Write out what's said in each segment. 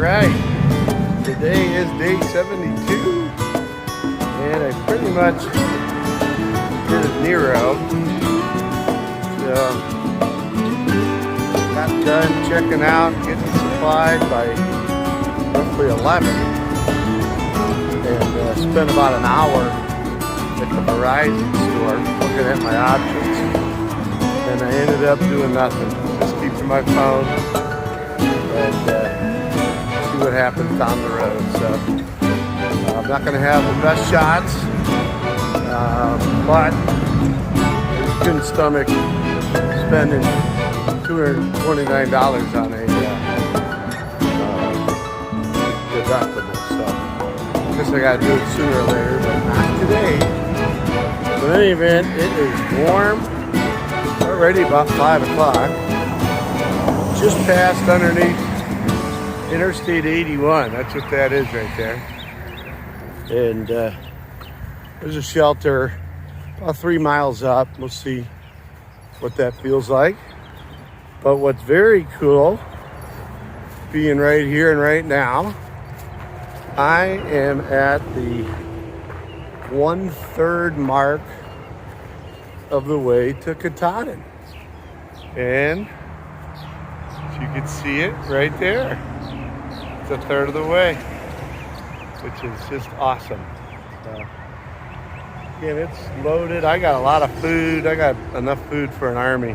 right, today is day 72, and I pretty much did a Nero. So, got done checking out, getting supplied by roughly 11, and spent about an hour at the Verizon store looking at my options, and I ended up doing nothing, just keeping my phone and see what happens down the road. So I'm not going to have the best shots, but I just couldn't stomach spending $229 on a deductible. So I guess I got to do it sooner or later, but not today. So in any event, it is warm, already about 5 o'clock. Just passed underneath Interstate 81. That's what that is right there. And there's a shelter about 3 miles up. We'll see what that feels like. But what's very cool, being right here and right now, I am at the 1/3 mark of the way to Katahdin. And you can see it right there. It's a third of the way, which is just awesome. So, again, it's loaded. I got a lot of food. I got enough food for an army,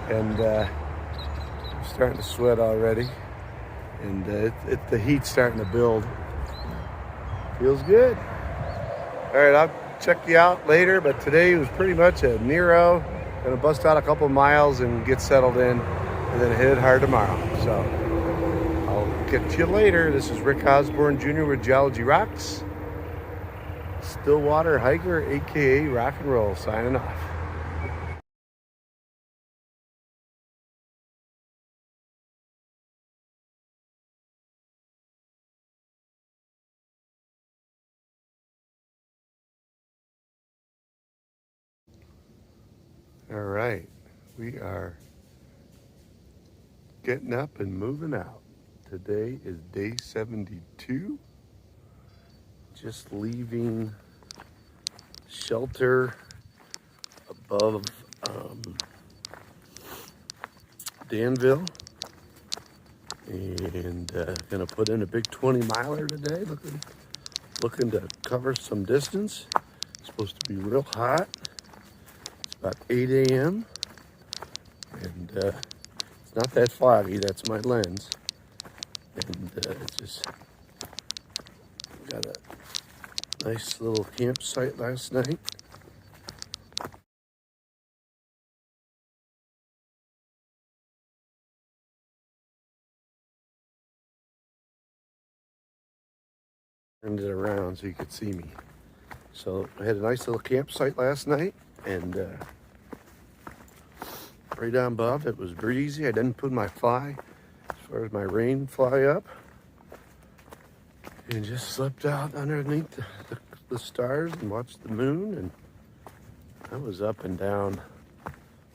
and I'm starting to sweat already. And the heat's starting to build. Feels good. All right, I'll check you out later, but today was pretty much a Nero. Gonna bust out a couple miles and get settled in, and then hit it hard tomorrow. So I'll get to you later. This is Rick Osborne Jr. with Geology Rocks. Stillwater hiker, aka rock and roll, signing off. All right, we are getting up and moving out. Today is day 72. Just leaving shelter above Danville, and gonna put in a big 20 miler today. Looking to cover some distance. It's supposed to be real hot. It's about 8 a.m. and it's not that foggy. That's my lens, and it's just got a nice little campsite last night. Turned it around so you could see me. So I had a nice little campsite last night, and right down above it was breezy. I didn't put my fly, as far as my rain fly up, and just slept out underneath the stars and watched the moon. And I was up and down,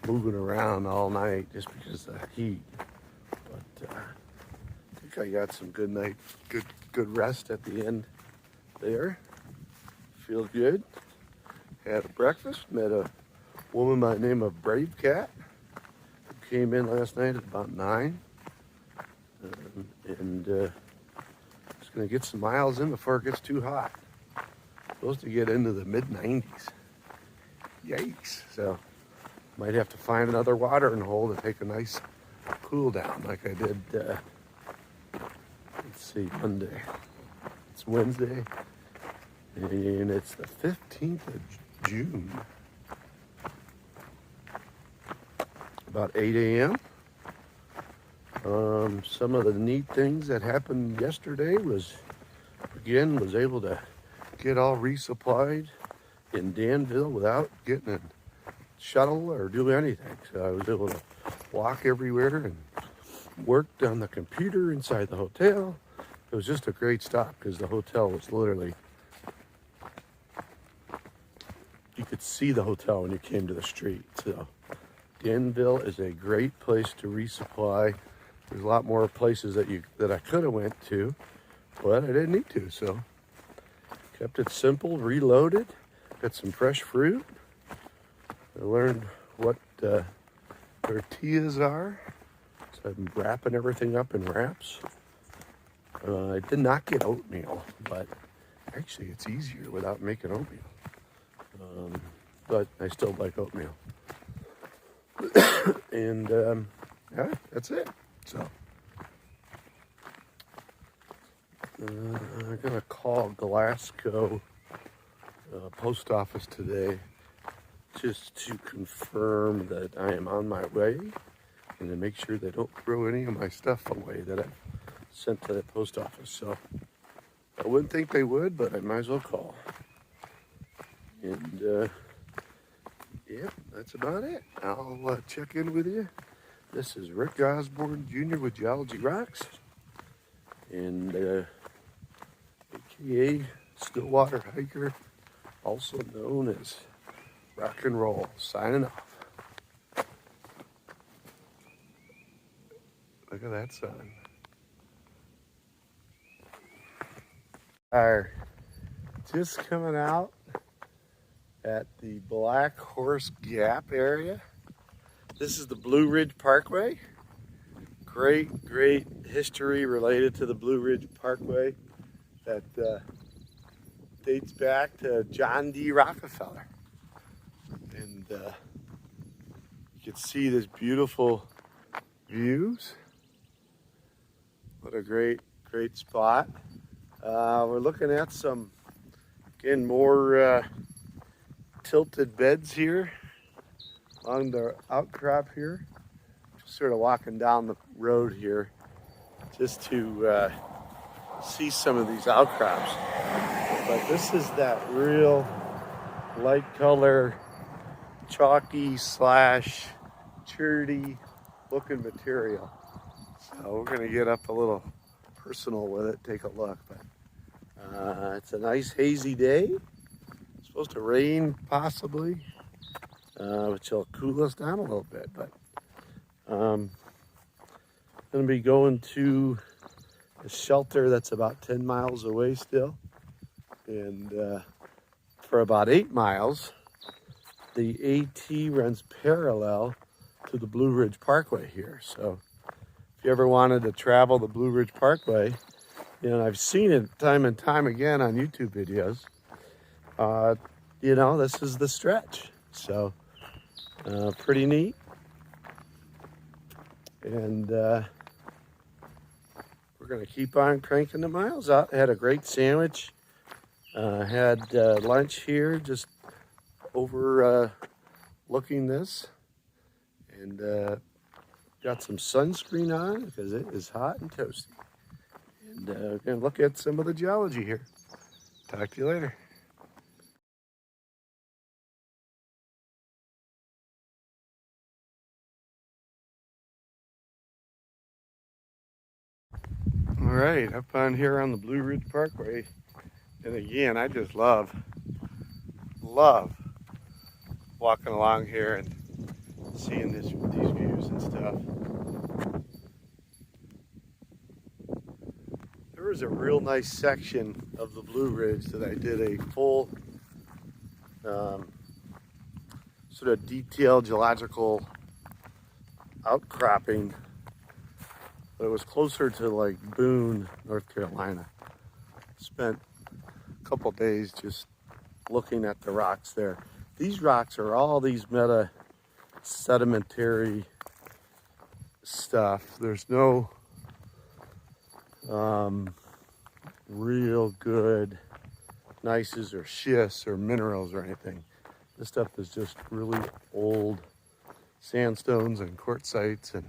moving around all night just because of the heat. But I think I got some good rest at the end there. Feel good. Had a breakfast. Met a woman by the name of Brave Cat who came in last night at about 9, and just gonna get some miles in before it gets too hot. Supposed to get into the mid-90s. Yikes! So might have to find another watering hole to take a nice cool down, like I did. Let's see, Monday. It's Wednesday, and it's the 15th of June. About 8 a.m. Some of the neat things that happened yesterday was able to get all resupplied in Danville without getting a shuttle or do anything. So I was able to walk everywhere and worked on the computer inside the hotel. It was just a great stop because the hotel was literally, you could see the hotel when you came to the street. So Danville is a great place to resupply There's a lot more places that I could have went to, but I didn't need to, so kept it simple, reloaded, got some fresh fruit. I learned what tortillas are, so I'm wrapping everything up in wraps. I did not get oatmeal, but actually it's easier without making oatmeal. But I still like oatmeal. And yeah, that's it. So I'm gonna call Glasgow post office today just to confirm that I am on my way and to make sure they don't throw any of my stuff away that I've sent to the post office. So I wouldn't think they would, but I might as well call. And yeah, that's about it. I'll check in with you. This is Rick Osborne Jr. with Geology Rocks, and aka Stillwater Hiker, also known as Rock and Roll, signing off. Look at that sun. Are just coming out at the Black Horse Gap area. This is the Blue Ridge Parkway. Great history related to the Blue Ridge Parkway that dates back to John D. Rockefeller. And you can see this beautiful views. What a great spot. We're looking at some, again, more tilted beds here along the outcrop here. Just sort of walking down the road here just to see some of these outcrops. But this is that real light color, chalky slash cherty looking material. So we're gonna get up a little personal with it, take a look. But it's a nice hazy day. It's supposed to rain possibly, which will cool us down a little bit. But I'm gonna be going to a shelter that's about 10 miles away still. And for about 8 miles, the AT runs parallel to the Blue Ridge Parkway here. So if you ever wanted to travel the Blue Ridge Parkway, you know, I've seen it time and time again on YouTube videos. You know, this is the stretch. So pretty neat. And we're gonna keep on cranking the miles out. I had a great sandwich. Had lunch here, just overlooking this, and got some sunscreen on because it is hot and toasty. And we're gonna look at some of the geology here. Talk to you later. All right, up on here on the Blue Ridge Parkway. And again, I just love walking along here and seeing these views and stuff. There was a real nice section of the Blue Ridge that I did a full sort of detailed geological outcropping, but it was closer to like Boone, North Carolina. Spent couple days just looking at the rocks there. These rocks are all these meta sedimentary stuff. There's no real good gneisses or schists or minerals or anything. This stuff is just really old sandstones and quartzites, and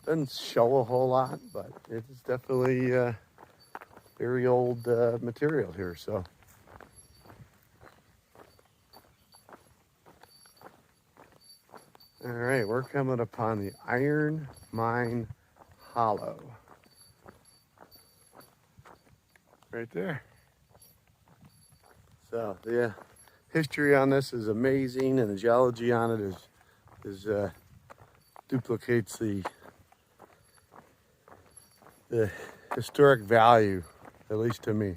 doesn't show a whole lot, but it's definitely very old material here. So all right, we're coming upon the Iron Mine Hollow right there. So the history on this is amazing, and the geology on it is duplicates the historic value, at least to me.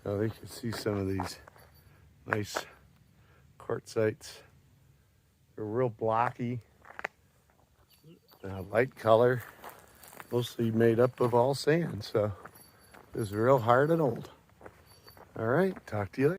So you can see some of these nice quartzites. They're real blocky, light color, mostly made up of all sand. So it's real hard and old. All right, talk to you later.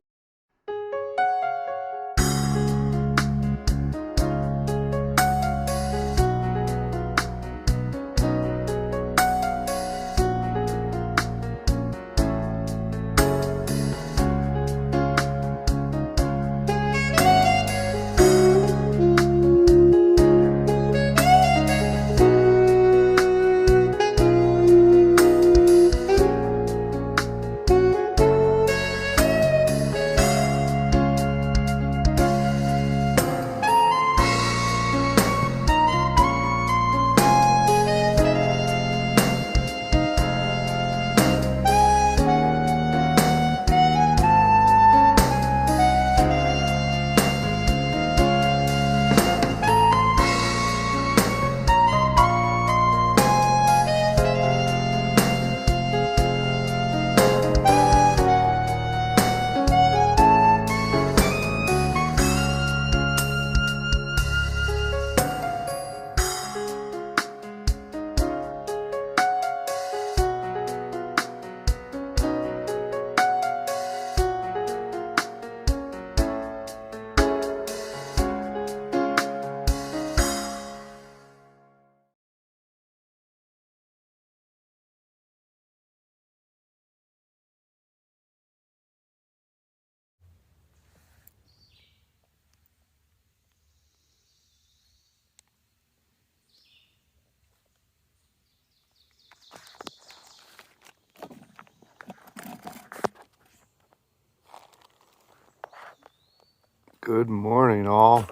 Good morning, all.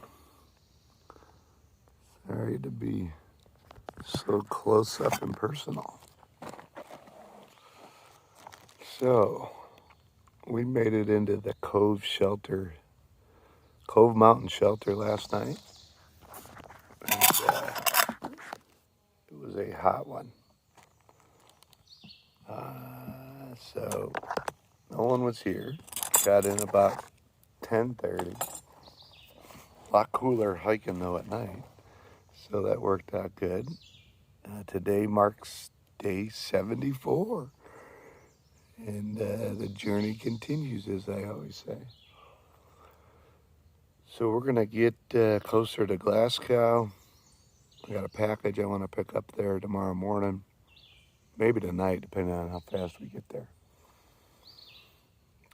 Sorry to be so close up and personal. So, we made it into the Cove Mountain Shelter last night. And, it was a hot one. So, no one was here. Got in about 10:30. A lot cooler hiking though at night. So that worked out good. Today marks day 74. And the journey continues, as I always say. So we're going to get closer to Glasgow. I got a package I want to pick up there tomorrow morning. Maybe tonight, depending on how fast we get there.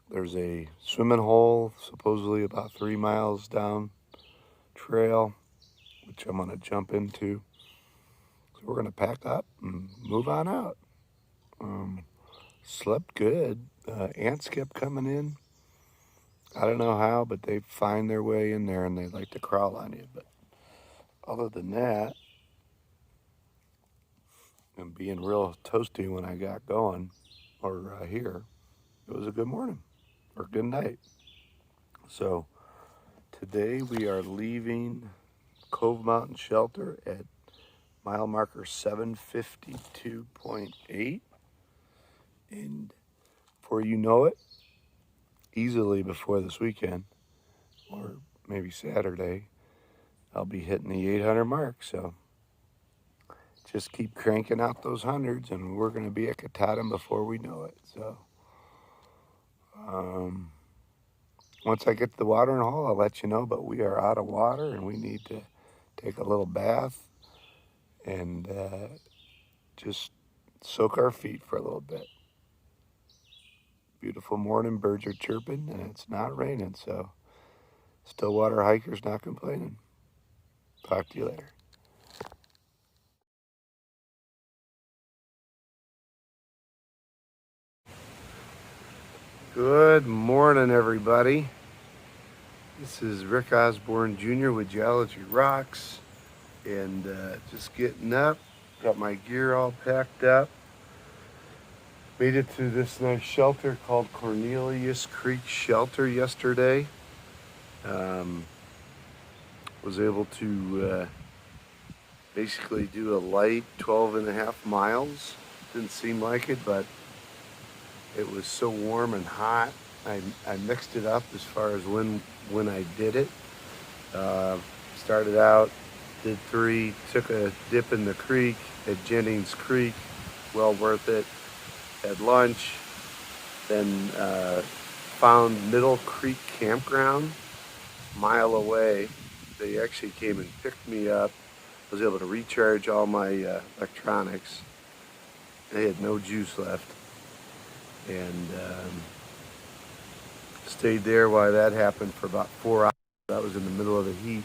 There's a swimming hole, supposedly about 3 miles down trail, which I'm going to jump into. So we're going to pack up and move on out. Slept good. Ants kept coming in. I don't know how, but they find their way in there and they like to crawl on you. But other than that, and being real toasty when I got going, or here, it was a good morning, or good night. So today we are leaving Cove Mountain Shelter at mile marker 752.8. And before you know it, easily before this weekend, or maybe Saturday, I'll be hitting the 800 mark. So just keep cranking out those hundreds, and we're going to be at Katahdin before we know it. So once I get to the watering hole, I'll let you know, but we are out of water, and we need to take a little bath and just soak our feet for a little bit. Beautiful morning, birds are chirping, and it's not raining, so Stillwater hikers not complaining. Talk to you later. Good morning, everybody. This is Rick Osborne Jr. with Geology Rocks, and just getting up. Got my gear all packed up. Made it to this nice shelter called Cornelius Creek Shelter yesterday. Was able to basically do a light 12.5 miles. Didn't seem like it, but it was so warm and hot. I mixed it up as far as when I did it. Started out, did 3, took a dip in the creek at Jennings Creek, well worth it. Had lunch, then found Middle Creek Campground, a mile away. They actually came and picked me up. I was able to recharge all my electronics. They had no juice left. And stayed there while that happened for about 4 hours. That was in the middle of the heat.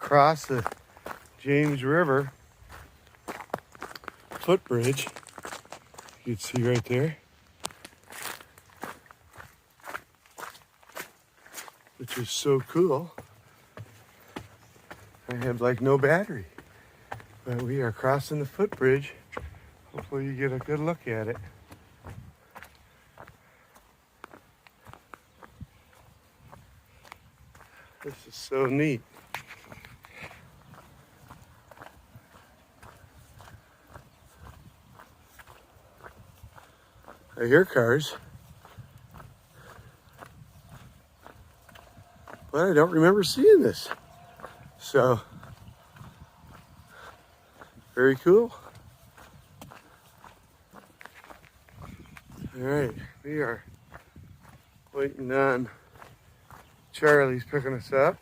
Across the James River footbridge, you can see right there, which is so cool. I have like no battery, but we are crossing the footbridge. Hopefully you get a good look at it. This is so neat. I hear cars, but I don't remember seeing this. So, very cool. All right, we are waiting on Charlie's picking us up,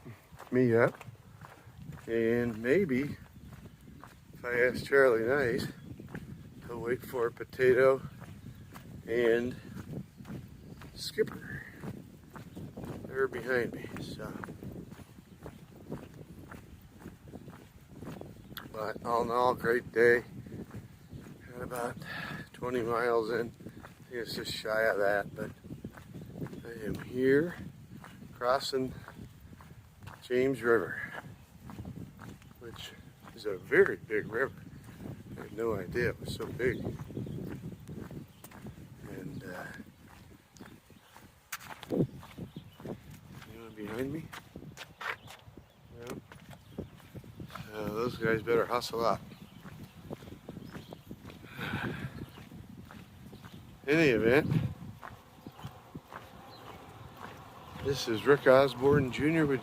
me up, and maybe if I ask Charlie nice, he'll wait for a potato and Skipper. They're behind me, so. But all in all, great day. Got about 20 miles in. I think it's just shy of that, but I am here crossing James River, which is a very big river. I had no idea it was so big. And anyone behind me? No. Those guys better hustle up. In any event, this is Rick Osborne Jr. with